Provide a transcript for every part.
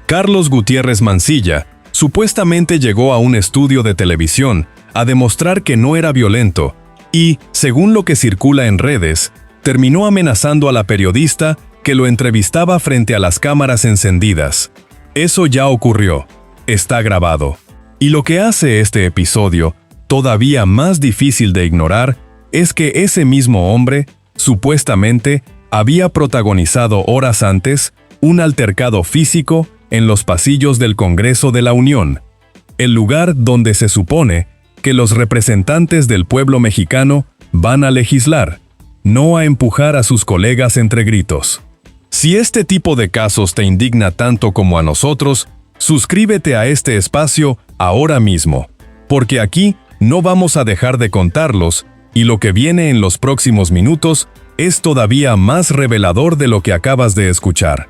Carlos Gutiérrez Mancilla supuestamente llegó a un estudio de televisión a demostrar que no era violento y, según lo que circula en redes, terminó amenazando a la periodista que lo entrevistaba frente a las cámaras encendidas. Eso ya ocurrió, está grabado. Y lo que hace este episodio todavía más difícil de ignorar es que ese mismo hombre, supuestamente, había protagonizado horas antes un altercado físico en los pasillos del Congreso de la Unión, el lugar donde se supone que los representantes del pueblo mexicano van a legislar, no a empujar a sus colegas entre gritos. Si este tipo de casos te indigna tanto como a nosotros, suscríbete a este espacio ahora mismo, porque aquí no vamos a dejar de contarlos y lo que viene en los próximos minutos es todavía más revelador de lo que acabas de escuchar.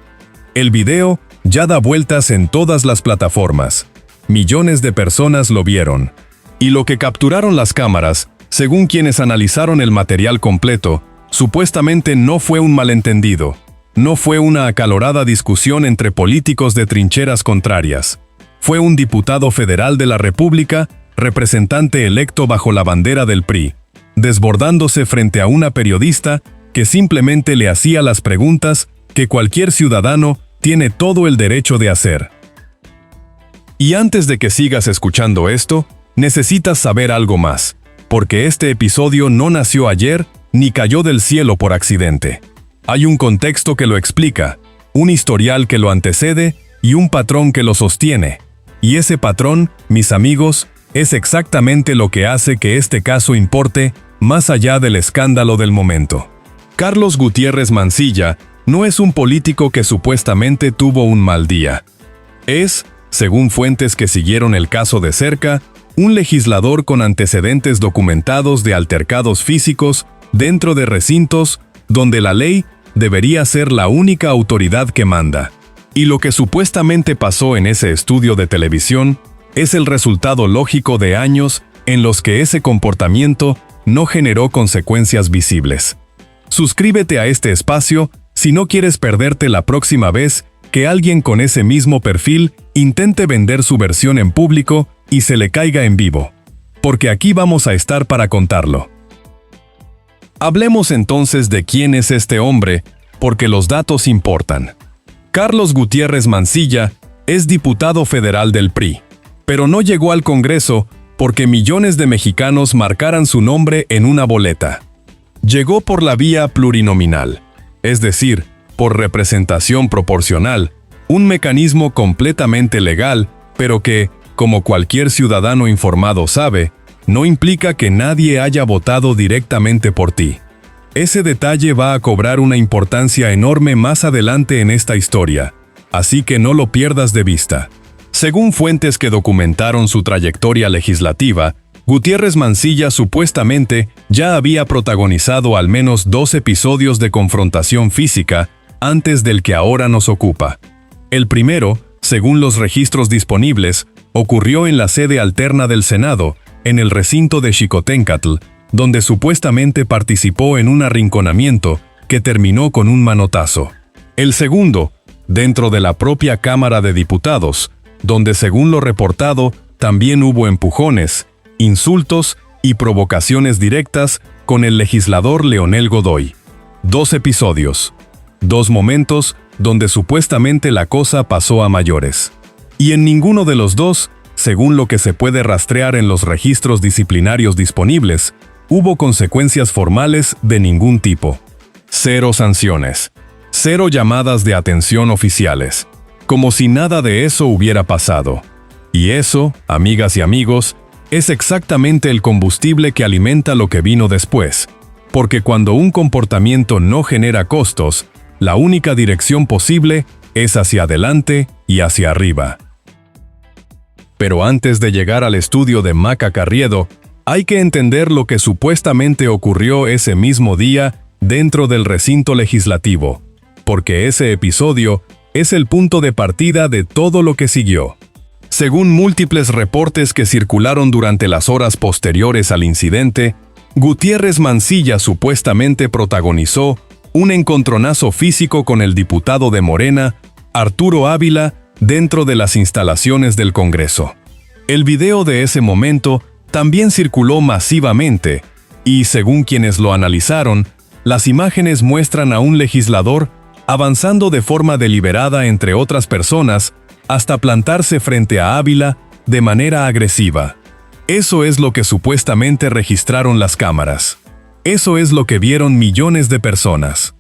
El video ya da vueltas en todas las plataformas. Millones de personas lo vieron. Y lo que capturaron las cámaras, según quienes analizaron el material completo, supuestamente no fue un malentendido. No fue una acalorada discusión entre políticos de trincheras contrarias. Fue un diputado federal de la República, representante electo bajo la bandera del PRI, desbordándose frente a una periodista que simplemente le hacía las preguntas que cualquier ciudadano tiene todo el derecho de hacer. Y antes de que sigas escuchando esto, necesitas saber algo más, porque este episodio no nació ayer ni cayó del cielo por accidente. Hay un contexto que lo explica, un historial que lo antecede y un patrón que lo sostiene. Y ese patrón, mis amigos, es exactamente lo que hace que este caso importe más allá del escándalo del momento. Carlos Gutiérrez Mancilla no es un político que supuestamente tuvo un mal día. Es, según fuentes que siguieron el caso de cerca, un legislador con antecedentes documentados de altercados físicos dentro de recintos donde la ley debería ser la única autoridad que manda. Y lo que supuestamente pasó en ese estudio de televisión es el resultado lógico de años en los que ese comportamiento no generó consecuencias visibles. Suscríbete a este espacio si no quieres perderte la próxima vez que alguien con ese mismo perfil intente vender su versión en público y se le caiga en vivo. Porque aquí vamos a estar para contarlo. Hablemos entonces de quién es este hombre, porque los datos importan. Carlos Gutiérrez Mancilla es diputado federal del PRI, pero no llegó al Congreso porque millones de mexicanos marcaran su nombre en una boleta. Llegó por la vía plurinominal, es decir, por representación proporcional, un mecanismo completamente legal, pero que, como cualquier ciudadano informado sabe, no implica que nadie haya votado directamente por ti. Ese detalle va a cobrar una importancia enorme más adelante en esta historia, así que no lo pierdas de vista. Según fuentes que documentaron su trayectoria legislativa, Gutiérrez Mancilla supuestamente ya había protagonizado al menos 2 episodios de confrontación física antes del que ahora nos ocupa. El primero, según los registros disponibles, ocurrió en la sede alterna del Senado, en el recinto de Xicoténcatl, donde supuestamente participó en un arrinconamiento que terminó con un manotazo. El segundo, dentro de la propia Cámara de Diputados, donde según lo reportado también hubo empujones, insultos y provocaciones directas con el legislador Leonel Godoy. 2 episodios. 2 momentos donde supuestamente la cosa pasó a mayores. Y en ninguno de los 2, según lo que se puede rastrear en los registros disciplinarios disponibles, hubo consecuencias formales de ningún tipo. 0 sanciones. 0 llamadas de atención oficiales. Como si nada de eso hubiera pasado. Y eso, amigas y amigos, es exactamente el combustible que alimenta lo que vino después. Porque cuando un comportamiento no genera costos, la única dirección posible es hacia adelante y hacia arriba. Pero antes de llegar al estudio de Maca Carriedo, hay que entender lo que supuestamente ocurrió ese mismo día dentro del recinto legislativo, porque ese episodio es el punto de partida de todo lo que siguió. Según múltiples reportes que circularon durante las horas posteriores al incidente, Gutiérrez Mancilla supuestamente protagonizó un encontronazo físico con el diputado de Morena, Arturo Ávila, dentro de las instalaciones del Congreso. El video de ese momento también circuló masivamente y, según quienes lo analizaron, las imágenes muestran a un legislador avanzando de forma deliberada entre otras personas hasta plantarse frente a Ávila de manera agresiva. Eso es lo que supuestamente registraron las cámaras. Eso es lo que vieron millones de personas.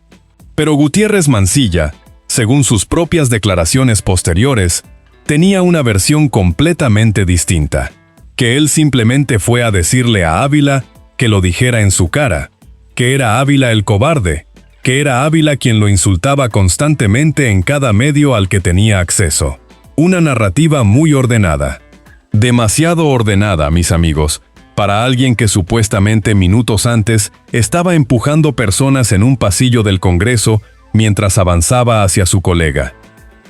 Pero Gutiérrez Mancilla, según sus propias declaraciones posteriores, tenía una versión completamente distinta, que él simplemente fue a decirle a Ávila que lo dijera en su cara, que era Ávila el cobarde, que era Ávila quien lo insultaba constantemente en cada medio al que tenía acceso. Una narrativa muy ordenada. Demasiado ordenada, mis amigos, para alguien que supuestamente minutos antes estaba empujando personas en un pasillo del Congreso mientras avanzaba hacia su colega.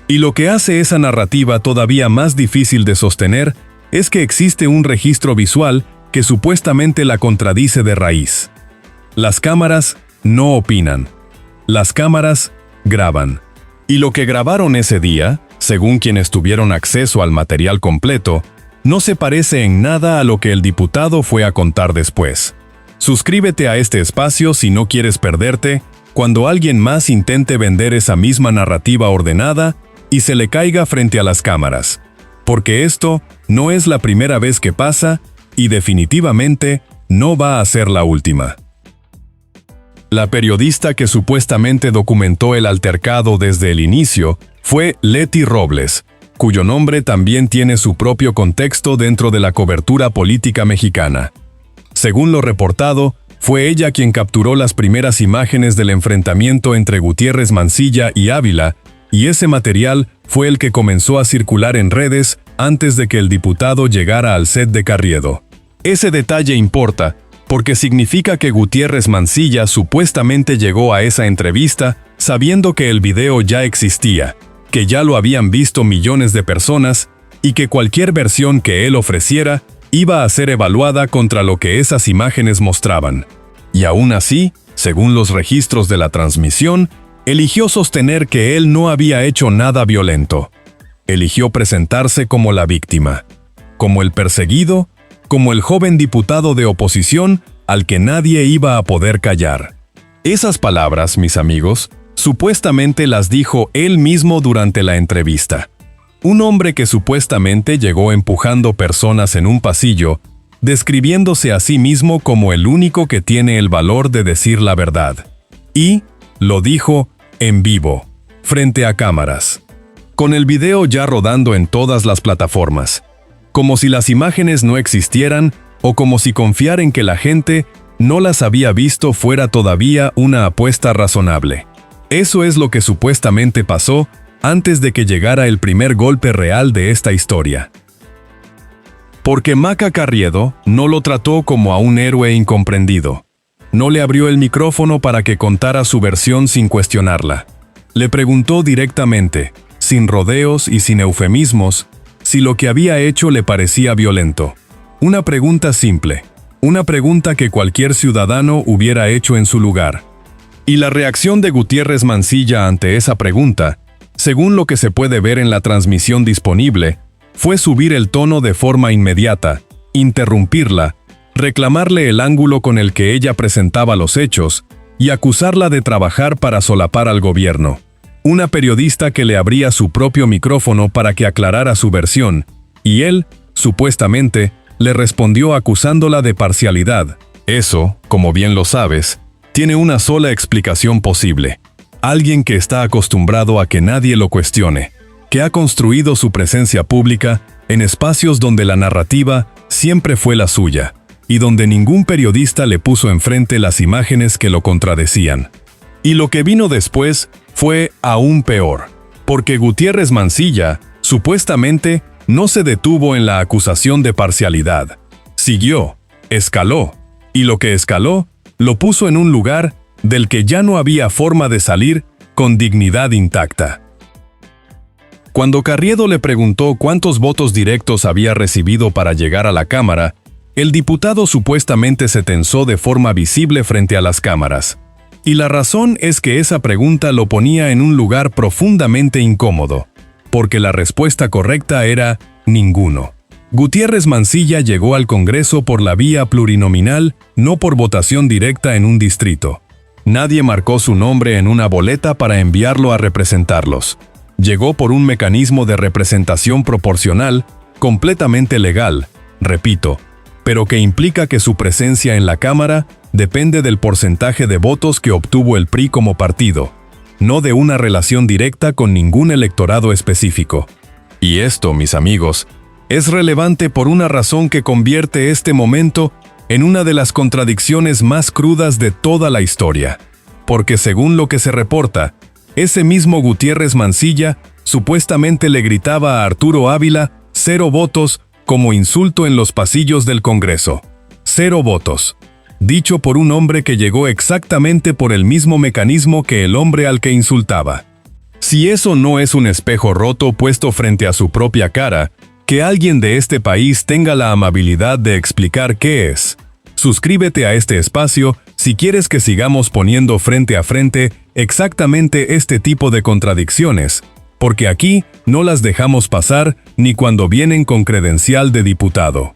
Y lo que hace esa narrativa todavía más difícil de sostener es que existe un registro visual que supuestamente la contradice de raíz. Las cámaras no opinan. Las cámaras graban. Y lo que grabaron ese día, según quienes tuvieron acceso al material completo, no se parece en nada a lo que el diputado fue a contar después. Suscríbete a este espacio si no quieres perderte cuando alguien más intente vender esa misma narrativa ordenada y se le caiga frente a las cámaras. Porque esto no es la primera vez que pasa y definitivamente no va a ser la última. La periodista que supuestamente documentó el altercado desde el inicio fue Leti Robles, cuyo nombre también tiene su propio contexto dentro de la cobertura política mexicana. Según lo reportado, fue ella quien capturó las primeras imágenes del enfrentamiento entre Gutiérrez Mancilla y Ávila, y ese material fue el que comenzó a circular en redes antes de que el diputado llegara al set de Carriedo. Ese detalle importa, porque significa que Gutiérrez Mancilla supuestamente llegó a esa entrevista sabiendo que el video ya existía, que ya lo habían visto millones de personas y que cualquier versión que él ofreciera iba a ser evaluada contra lo que esas imágenes mostraban. Y aún así, según los registros de la transmisión, eligió sostener que él no había hecho nada violento. Eligió presentarse como la víctima, como el perseguido, como el joven diputado de oposición al que nadie iba a poder callar. Esas palabras, mis amigos, supuestamente las dijo él mismo durante la entrevista. Un hombre que supuestamente llegó empujando personas en un pasillo, describiéndose a sí mismo como el único que tiene el valor de decir la verdad. Y lo dijo en vivo, frente a cámaras, con el video ya rodando en todas las plataformas, como si las imágenes no existieran o como si confiar en que la gente no las había visto fuera todavía una apuesta razonable. Eso es lo que supuestamente pasó antes de que llegara el primer golpe real de esta historia. Porque Maca Carriedo no lo trató como a un héroe incomprendido. No le abrió el micrófono para que contara su versión sin cuestionarla. Le preguntó directamente, sin rodeos y sin eufemismos, si lo que había hecho le parecía violento. Una pregunta simple, una pregunta que cualquier ciudadano hubiera hecho en su lugar. Y la reacción de Gutiérrez Mancilla ante esa pregunta, según lo que se puede ver en la transmisión disponible, fue subir el tono de forma inmediata, interrumpirla, reclamarle el ángulo con el que ella presentaba los hechos y acusarla de trabajar para solapar al gobierno. Una periodista que le abría su propio micrófono para que aclarara su versión, y él, supuestamente, le respondió acusándola de parcialidad. Eso, como bien lo sabes, tiene una sola explicación posible. Alguien que está acostumbrado a que nadie lo cuestione, que ha construido su presencia pública en espacios donde la narrativa siempre fue la suya, y donde ningún periodista le puso enfrente las imágenes que lo contradecían. Y lo que vino después fue aún peor, porque Gutiérrez Mancilla, supuestamente, no se detuvo en la acusación de parcialidad. Siguió, escaló, y lo que escaló, lo puso en un lugar del que ya no había forma de salir con dignidad intacta. Cuando Carriedo le preguntó cuántos votos directos había recibido para llegar a la Cámara, el diputado supuestamente se tensó de forma visible frente a las cámaras. Y la razón es que esa pregunta lo ponía en un lugar profundamente incómodo. porque la respuesta correcta era ninguno. Gutiérrez Mansilla llegó al Congreso por la vía plurinominal, no por votación directa en un distrito. Nadie marcó su nombre en una boleta para enviarlo a representarlos. Llegó por un mecanismo de representación proporcional, completamente legal, repito, pero que implica que su presencia en la Cámara depende del porcentaje de votos que obtuvo el PRI como partido, no de una relación directa con ningún electorado específico. Y esto, mis amigos, es relevante por una razón que convierte este momento en una de las contradicciones más crudas de toda la historia. Porque según lo que se reporta, ese mismo Gutiérrez Mansilla supuestamente le gritaba a Arturo Ávila 0 votos como insulto en los pasillos del Congreso. 0 votos. Dicho por un hombre que llegó exactamente por el mismo mecanismo que el hombre al que insultaba. Si eso no es un espejo roto puesto frente a su propia cara, que alguien de este país tenga la amabilidad de explicar qué es. Suscríbete a este espacio si quieres que sigamos poniendo frente a frente exactamente este tipo de contradicciones, porque aquí no las dejamos pasar ni cuando vienen con credencial de diputado.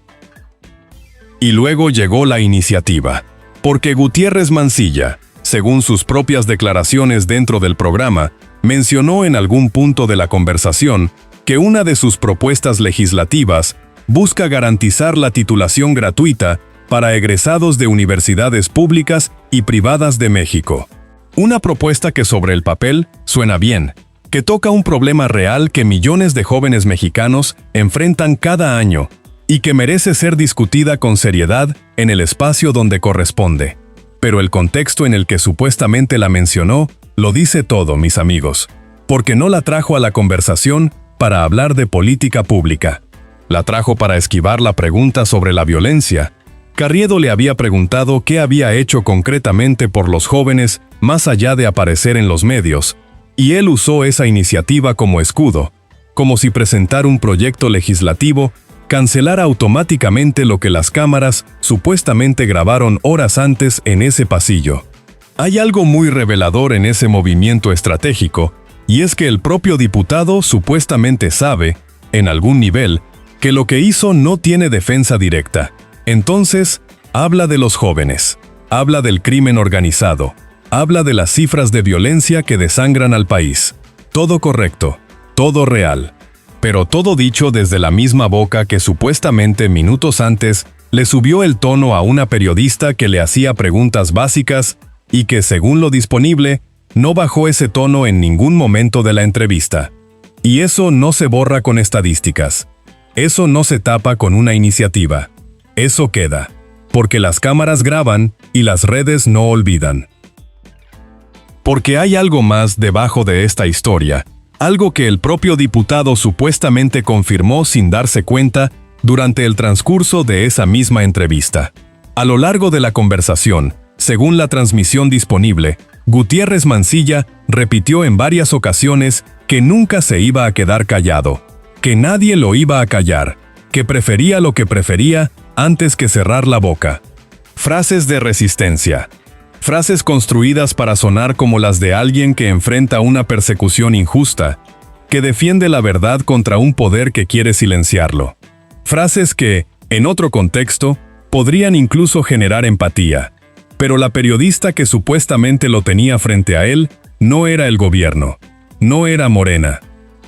Y luego llegó la iniciativa, porque Gutiérrez Mansilla, según sus propias declaraciones dentro del programa, mencionó en algún punto de la conversación que una de sus propuestas legislativas busca garantizar la titulación gratuita para egresados de universidades públicas y privadas de México. Una propuesta que sobre el papel suena bien, que toca un problema real que millones de jóvenes mexicanos enfrentan cada año y que merece ser discutida con seriedad en el espacio donde corresponde. Pero el contexto en el que supuestamente la mencionó lo dice todo, mis amigos, porque no la trajo a la conversación para hablar de política pública. La trajo para esquivar la pregunta sobre la violencia. Carriedo le había preguntado qué había hecho concretamente por los jóvenes más allá de aparecer en los medios, y él usó esa iniciativa como escudo, como si presentar un proyecto legislativo cancelara automáticamente lo que las cámaras supuestamente grabaron horas antes en ese pasillo. Hay algo muy revelador en ese movimiento estratégico, y es que el propio diputado supuestamente sabe, en algún nivel, que lo que hizo no tiene defensa directa. Entonces, habla de los jóvenes, habla del crimen organizado, habla de las cifras de violencia que desangran al país. Todo correcto, todo real, pero todo dicho desde la misma boca que supuestamente minutos antes le subió el tono a una periodista que le hacía preguntas básicas y que, según lo disponible, no bajó ese tono en ningún momento de la entrevista. Y eso no se borra con estadísticas. Eso no se tapa con una iniciativa. Eso queda, porque las cámaras graban y las redes no olvidan. Porque hay algo más debajo de esta historia, algo que el propio diputado supuestamente confirmó sin darse cuenta durante el transcurso de esa misma entrevista. A lo largo de la conversación, según la transmisión disponible, Gutiérrez Mansilla repitió en varias ocasiones que nunca se iba a quedar callado, que nadie lo iba a callar, que prefería lo que prefería antes que cerrar la boca. Frases de resistencia. Frases construidas para sonar como las de alguien que enfrenta una persecución injusta, que defiende la verdad contra un poder que quiere silenciarlo. Frases que, en otro contexto, podrían incluso generar empatía. Pero la periodista que supuestamente lo tenía frente a él no era el gobierno, no era Morena,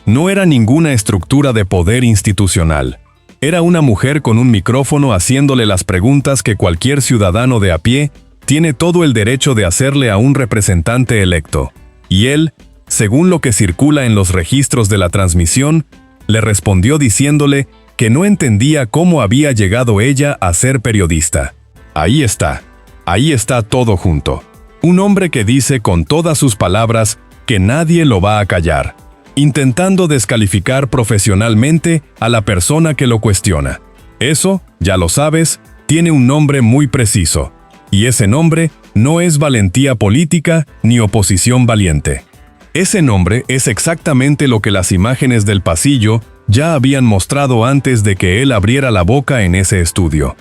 no era ninguna estructura de poder institucional. Era una mujer con un micrófono haciéndole las preguntas que cualquier ciudadano de a pie tiene todo el derecho de hacerle a un representante electo. Y él, según lo que circula en los registros de la transmisión, le respondió diciéndole que no entendía cómo había llegado ella a ser periodista. Ahí está todo junto. Un hombre que dice con todas sus palabras que nadie lo va a callar, intentando descalificar profesionalmente a la persona que lo cuestiona. Eso, ya lo sabes, tiene un nombre muy preciso, y ese nombre no es valentía política ni oposición valiente. Ese nombre es exactamente lo que las imágenes del pasillo ya habían mostrado antes de que él abriera la boca en ese estudio.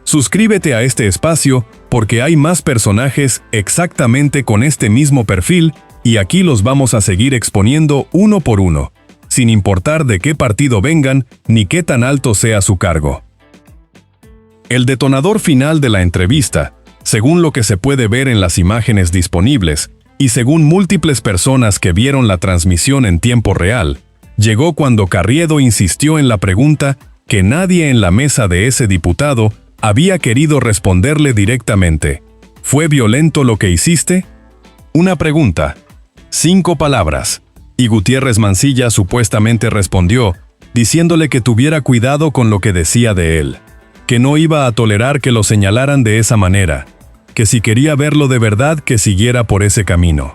Suscríbete a este espacio porque hay más personajes exactamente con este mismo perfil y aquí los vamos a seguir exponiendo uno por uno. sin importar de qué partido vengan ni qué tan alto sea su cargo. El detonador final de la entrevista, según lo que se puede ver en las imágenes disponibles, y según múltiples personas que vieron la transmisión en tiempo real, llegó cuando Carriedo insistió en la pregunta que nadie en la mesa de ese diputado había querido responderle directamente. ¿Fue violento lo que hiciste? Una pregunta. 5 palabras. Y Gutiérrez Mancilla supuestamente respondió, diciéndole que tuviera cuidado con lo que decía de él, que no iba a tolerar que lo señalaran de esa manera, que si quería verlo de verdad que siguiera por ese camino.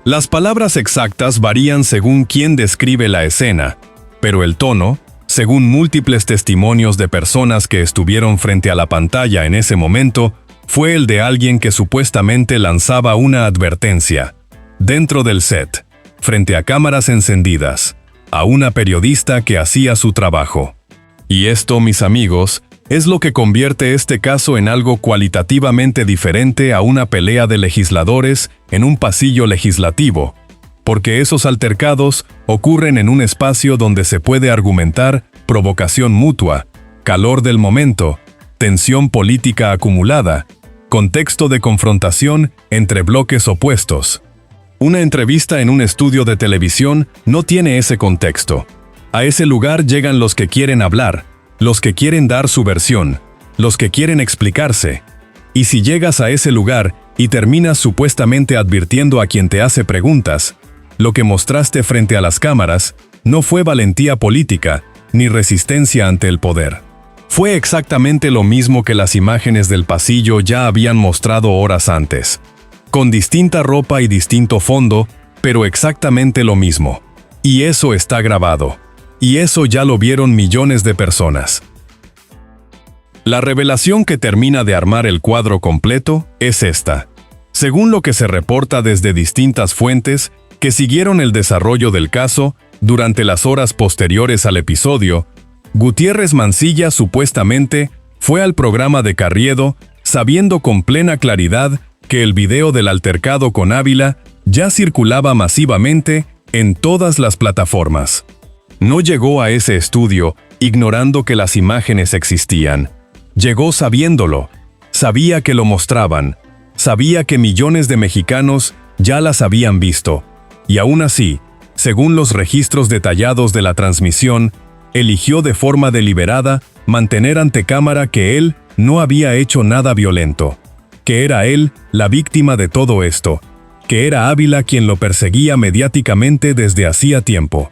Las palabras exactas varían según quién describe la escena, pero el tono, según múltiples testimonios de personas que estuvieron frente a la pantalla en ese momento, fue el de alguien que supuestamente lanzaba una advertencia, dentro del set, frente a cámaras encendidas, a una periodista que hacía su trabajo. Y esto, mis amigos, es lo que convierte este caso en algo cualitativamente diferente a una pelea de legisladores en un pasillo legislativo, porque esos altercados ocurren en un espacio donde se puede argumentar provocación mutua, calor del momento, tensión política acumulada, contexto de confrontación entre bloques opuestos. Una entrevista en un estudio de televisión no tiene ese contexto. A ese lugar llegan los que quieren hablar, los que quieren dar su versión, los que quieren explicarse. Y si llegas a ese lugar y terminas supuestamente advirtiendo a quien te hace preguntas, lo que mostraste frente a las cámaras no fue valentía política ni resistencia ante el poder. Fue exactamente lo mismo que las imágenes del pasillo ya habían mostrado horas antes. Con distinta ropa y distinto fondo, pero exactamente lo mismo. Y eso está grabado. Y eso ya lo vieron millones de personas. La revelación que termina de armar el cuadro completo es esta. Según lo que se reporta desde distintas fuentes que siguieron el desarrollo del caso durante las horas posteriores al episodio, Gutiérrez Mancilla supuestamente fue al programa de Carriedo sabiendo con plena claridad que el video del altercado con Ávila ya circulaba masivamente en todas las plataformas. No llegó a ese estudio ignorando que las imágenes existían. Llegó sabiéndolo. Sabía que lo mostraban. Sabía que millones de mexicanos ya las habían visto. Y aún así, según los registros detallados de la transmisión, eligió de forma deliberada mantener ante cámara que él no había hecho nada violento, que era él la víctima de todo esto, que era Ávila quien lo perseguía mediáticamente desde hacía tiempo.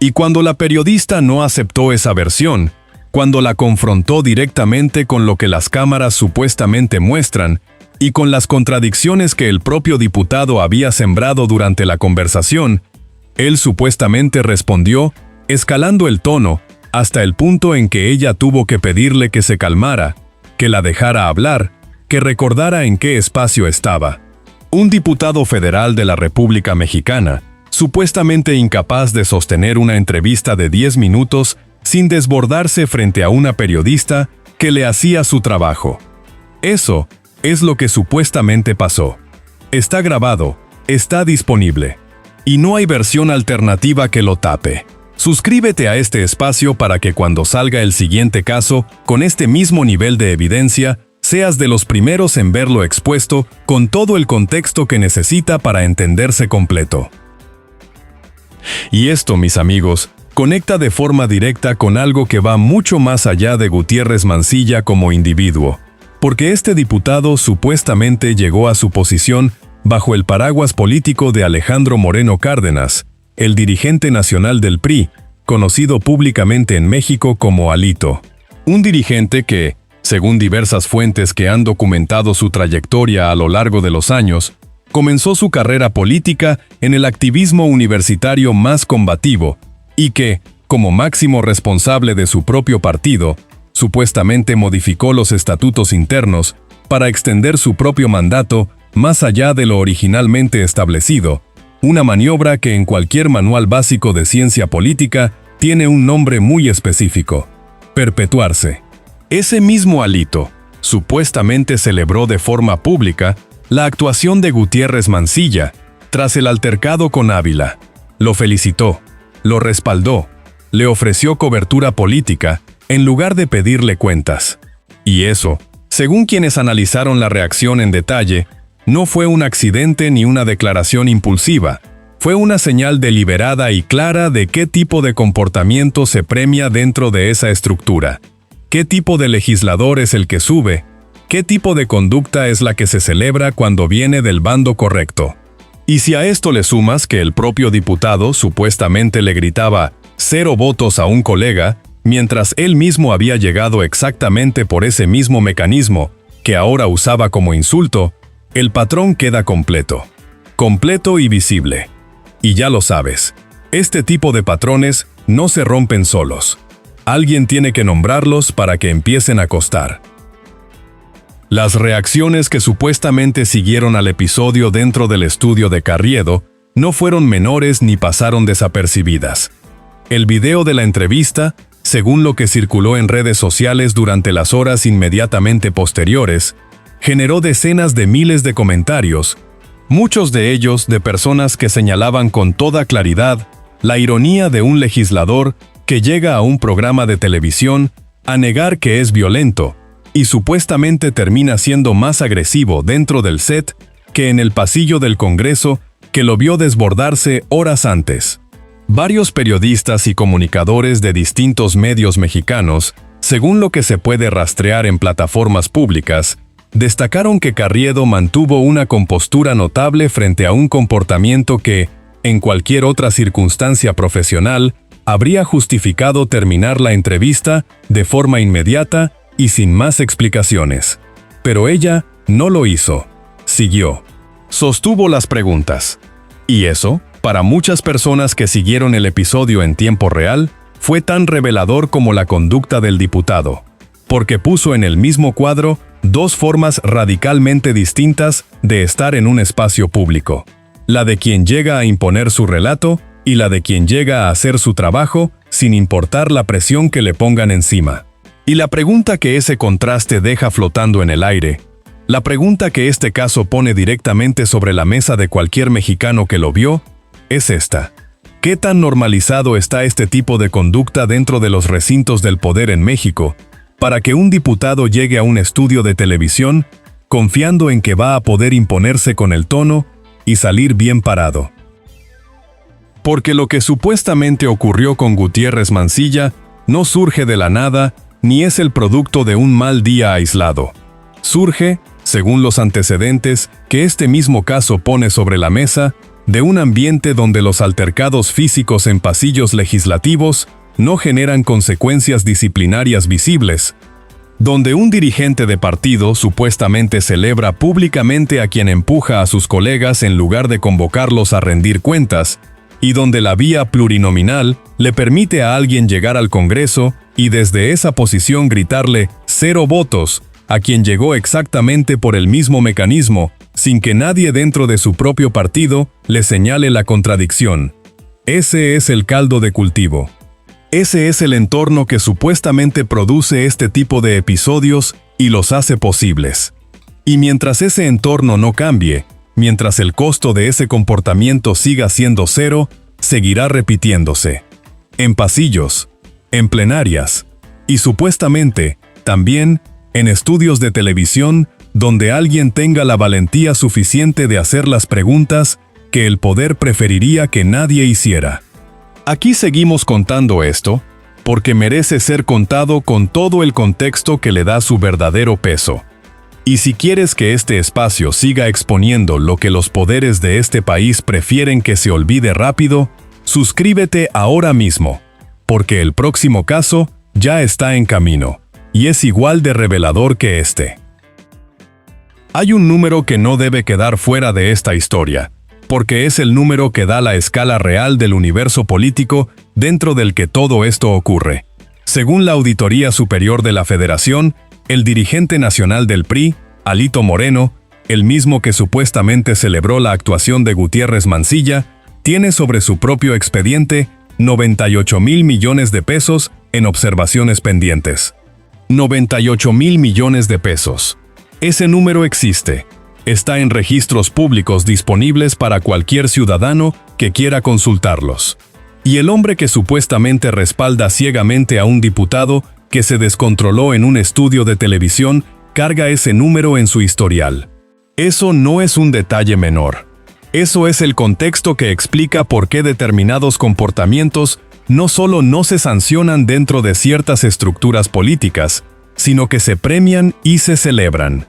Y cuando la periodista no aceptó esa versión, cuando la confrontó directamente con lo que las cámaras supuestamente muestran y con las contradicciones que el propio diputado había sembrado durante la conversación, él supuestamente respondió, escalando el tono, hasta el punto en que ella tuvo que pedirle que se calmara, que la dejara hablar, que recordara en qué espacio estaba. Un diputado federal de la República Mexicana, supuestamente incapaz de sostener una entrevista de 10 minutos sin desbordarse frente a una periodista que le hacía su trabajo. Eso es lo que supuestamente pasó. Está grabado, está disponible. Y no hay versión alternativa que lo tape. Suscríbete a este espacio para que cuando salga el siguiente caso, con este mismo nivel de evidencia, seas de los primeros en verlo expuesto con todo el contexto que necesita para entenderse completo. Y esto, mis amigos, conecta de forma directa con algo que va mucho más allá de Gutiérrez Mancilla como individuo, porque este diputado supuestamente llegó a su posición bajo el paraguas político de Alejandro Moreno Cárdenas, el dirigente nacional del PRI, conocido públicamente en México como Alito. Un dirigente que, según diversas fuentes que han documentado su trayectoria a lo largo de los años, comenzó su carrera política en el activismo universitario más combativo y que, como máximo responsable de su propio partido, supuestamente modificó los estatutos internos para extender su propio mandato más allá de lo originalmente establecido, una maniobra que en cualquier manual básico de ciencia política tiene un nombre muy específico: perpetuarse. Ese mismo Alito supuestamente celebró de forma pública la actuación de Gutiérrez Mancilla tras el altercado con Ávila. Lo felicitó, lo respaldó, le ofreció cobertura política en lugar de pedirle cuentas. Y eso, según quienes analizaron la reacción en detalle, no fue un accidente ni una declaración impulsiva, fue una señal deliberada y clara de qué tipo de comportamiento se premia dentro de esa estructura, qué tipo de legislador es el que sube, qué tipo de conducta es la que se celebra cuando viene del bando correcto. Y si a esto le sumas que el propio diputado supuestamente le gritaba 0 votos a un colega, mientras él mismo había llegado exactamente por ese mismo mecanismo que ahora usaba como insulto, el patrón queda completo y visible. Y ya lo sabes, este tipo de patrones no se rompen solos. Alguien tiene que nombrarlos para que empiecen a costar. Las reacciones que supuestamente siguieron al episodio dentro del estudio de Carriedo no fueron menores ni pasaron desapercibidas. El video de la entrevista, según lo que circuló en redes sociales durante las horas inmediatamente posteriores, generó decenas de miles de comentarios, muchos de ellos de personas que señalaban con toda claridad la ironía de un legislador que llega a un programa de televisión a negar que es violento y supuestamente termina siendo más agresivo dentro del set que en el pasillo del Congreso que lo vio desbordarse horas antes. Varios periodistas y comunicadores de distintos medios mexicanos, según lo que se puede rastrear en plataformas públicas, destacaron que Carriedo mantuvo una compostura notable frente a un comportamiento que, en cualquier otra circunstancia profesional, habría justificado terminar la entrevista de forma inmediata y sin más explicaciones. Pero ella no lo hizo. Siguió. Sostuvo las preguntas. Y eso, para muchas personas que siguieron el episodio en tiempo real, fue tan revelador como la conducta del diputado, porque puso en el mismo cuadro dos formas radicalmente distintas de estar en un espacio público: la de quien llega a imponer su relato y la de quien llega a hacer su trabajo sin importar la presión que le pongan encima. Y la pregunta que ese contraste deja flotando en el aire, la pregunta que este caso pone directamente sobre la mesa de cualquier mexicano que lo vio, es esta: ¿qué tan normalizado está este tipo de conducta dentro de los recintos del poder en México para que un diputado llegue a un estudio de televisión confiando en que va a poder imponerse con el tono y salir bien parado? Porque lo que supuestamente ocurrió con Gutiérrez Mancilla no surge de la nada ni es el producto de un mal día aislado. Surge, según los antecedentes que este mismo caso pone sobre la mesa, de un ambiente donde los altercados físicos en pasillos legislativos no generan consecuencias disciplinarias visibles, donde un dirigente de partido supuestamente celebra públicamente a quien empuja a sus colegas en lugar de convocarlos a rendir cuentas, y donde la vía plurinominal le permite a alguien llegar al Congreso y desde esa posición gritarle 0 votos a quien llegó exactamente por el mismo mecanismo, sin que nadie dentro de su propio partido le señale la contradicción. Ese es el caldo de cultivo. Ese es el entorno que supuestamente produce este tipo de episodios y los hace posibles. Y mientras ese entorno no cambie, mientras el costo de ese comportamiento siga siendo 0, seguirá repitiéndose. En pasillos, en plenarias, y supuestamente, también, en estudios de televisión donde alguien tenga la valentía suficiente de hacer las preguntas que el poder preferiría que nadie hiciera. Aquí seguimos contando esto, porque merece ser contado con todo el contexto que le da su verdadero peso. Y si quieres que este espacio siga exponiendo lo que los poderes de este país prefieren que se olvide rápido, suscríbete ahora mismo, porque el próximo caso ya está en camino, y es igual de revelador que este. Hay un número que no debe quedar fuera de esta historia, porque es el número que da la escala real del universo político dentro del que todo esto ocurre. Según la Auditoría Superior de la Federación, el dirigente nacional del PRI, Alito Moreno, el mismo que supuestamente celebró la actuación de Gutiérrez Mancilla, tiene sobre su propio expediente 98,000 millones de pesos en observaciones pendientes. 98,000 millones de pesos. Ese número existe. Está en registros públicos disponibles para cualquier ciudadano que quiera consultarlos. Y el hombre que supuestamente respalda ciegamente a un diputado que se descontroló en un estudio de televisión carga ese número en su historial. Eso no es un detalle menor. Eso es el contexto que explica por qué determinados comportamientos no solo no se sancionan dentro de ciertas estructuras políticas, sino que se premian y se celebran.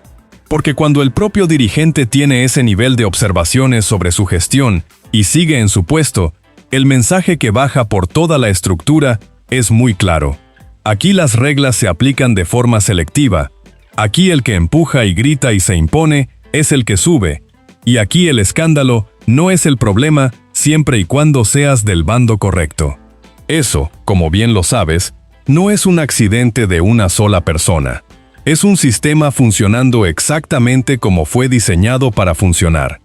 Porque cuando el propio dirigente tiene ese nivel de observaciones sobre su gestión y sigue en su puesto, el mensaje que baja por toda la estructura es muy claro. Aquí las reglas se aplican de forma selectiva. Aquí el que empuja y grita y se impone es el que sube. Y aquí el escándalo no es el problema siempre y cuando seas del bando correcto. Eso, como bien lo sabes, no es un accidente de una sola persona. Es un sistema funcionando exactamente como fue diseñado para funcionar.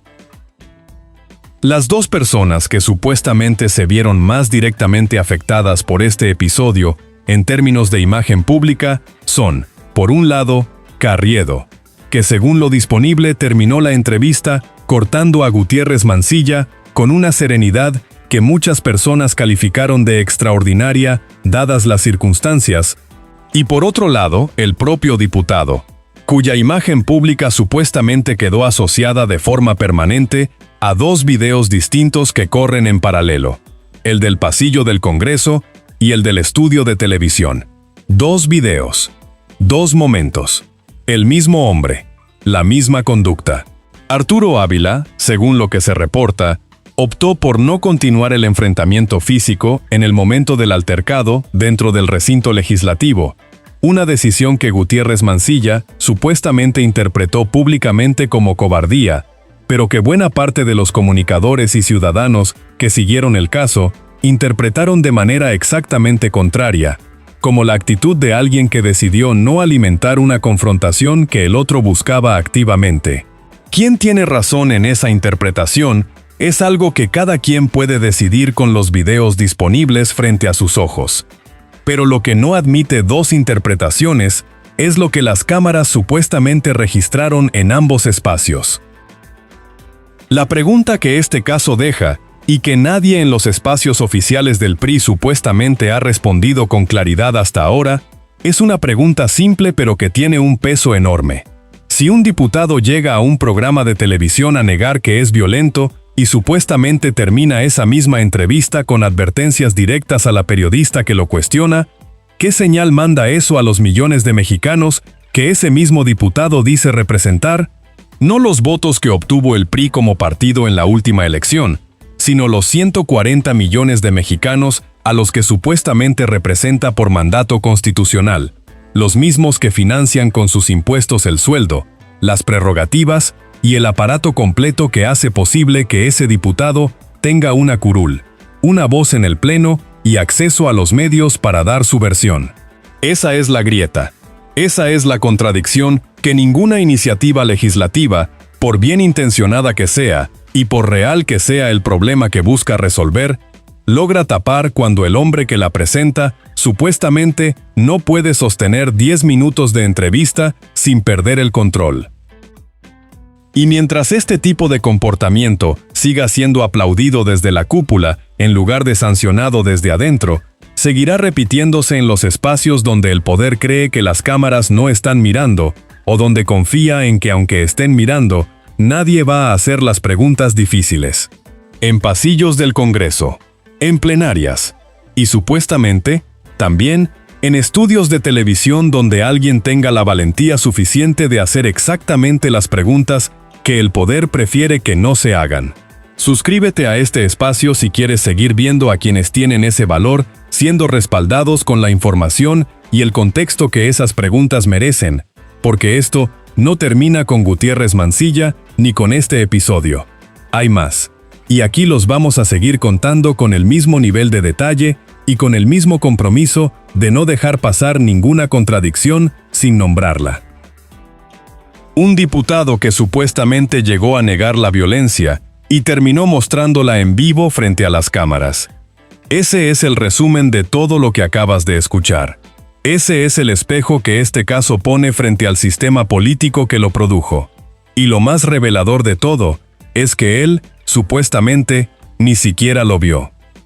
Las dos personas que supuestamente se vieron más directamente afectadas por este episodio en términos de imagen pública son, por un lado, Carriedo, que según lo disponible terminó la entrevista cortando a Gutiérrez Mancilla con una serenidad que muchas personas calificaron de extraordinaria dadas las circunstancias, y por otro lado, el propio diputado, cuya imagen pública supuestamente quedó asociada de forma permanente a dos videos distintos que corren en paralelo, el del pasillo del Congreso y el del estudio de televisión. Dos videos, dos momentos, el mismo hombre, la misma conducta. Arturo Ávila, según lo que se reporta, optó por no continuar el enfrentamiento físico en el momento del altercado dentro del recinto legislativo, una decisión que Gutiérrez Mancilla supuestamente interpretó públicamente como cobardía, pero que buena parte de los comunicadores y ciudadanos que siguieron el caso interpretaron de manera exactamente contraria, como la actitud de alguien que decidió no alimentar una confrontación que el otro buscaba activamente. ¿Quién tiene razón en esa interpretación? Es algo que cada quien puede decidir con los videos disponibles frente a sus ojos. Pero lo que no admite dos interpretaciones es lo que las cámaras supuestamente registraron en ambos espacios. La pregunta que este caso deja, y que nadie en los espacios oficiales del PRI supuestamente ha respondido con claridad hasta ahora, es una pregunta simple pero que tiene un peso enorme. Si un diputado llega a un programa de televisión a negar que es violento, y supuestamente termina esa misma entrevista con advertencias directas a la periodista que lo cuestiona, ¿qué señal manda eso a los millones de mexicanos que ese mismo diputado dice representar? No los votos que obtuvo el PRI como partido en la última elección, sino los 140 millones de mexicanos a los que supuestamente representa por mandato constitucional, los mismos que financian con sus impuestos el sueldo, las prerrogativas y el aparato completo que hace posible que ese diputado tenga una curul, una voz en el Pleno y acceso a los medios para dar su versión. Esa es la grieta. Esa es la contradicción que ninguna iniciativa legislativa, por bien intencionada que sea y por real que sea el problema que busca resolver, logra tapar cuando el hombre que la presenta supuestamente no puede sostener 10 minutos de entrevista sin perder el control. Y mientras este tipo de comportamiento siga siendo aplaudido desde la cúpula, en lugar de sancionado desde adentro, seguirá repitiéndose en los espacios donde el poder cree que las cámaras no están mirando, o donde confía en que aunque estén mirando, nadie va a hacer las preguntas difíciles. En pasillos del Congreso, en plenarias, y supuestamente, también, en estudios de televisión donde alguien tenga la valentía suficiente de hacer exactamente las preguntas que el poder prefiere que no se hagan. Suscríbete a este espacio si quieres seguir viendo a quienes tienen ese valor siendo respaldados con la información y el contexto que esas preguntas merecen, porque esto no termina con Gutiérrez Mancilla ni con este episodio. Hay más. Y aquí los vamos a seguir contando con el mismo nivel de detalle y con el mismo compromiso de no dejar pasar ninguna contradicción sin nombrarla. Un diputado que supuestamente llegó a negar la violencia y terminó mostrándola en vivo frente a las cámaras. Ese es el resumen de todo lo que acabas de escuchar. Ese es el espejo que este caso pone frente al sistema político que lo produjo. Y lo más revelador de todo es que él, supuestamente, ni siquiera lo vio.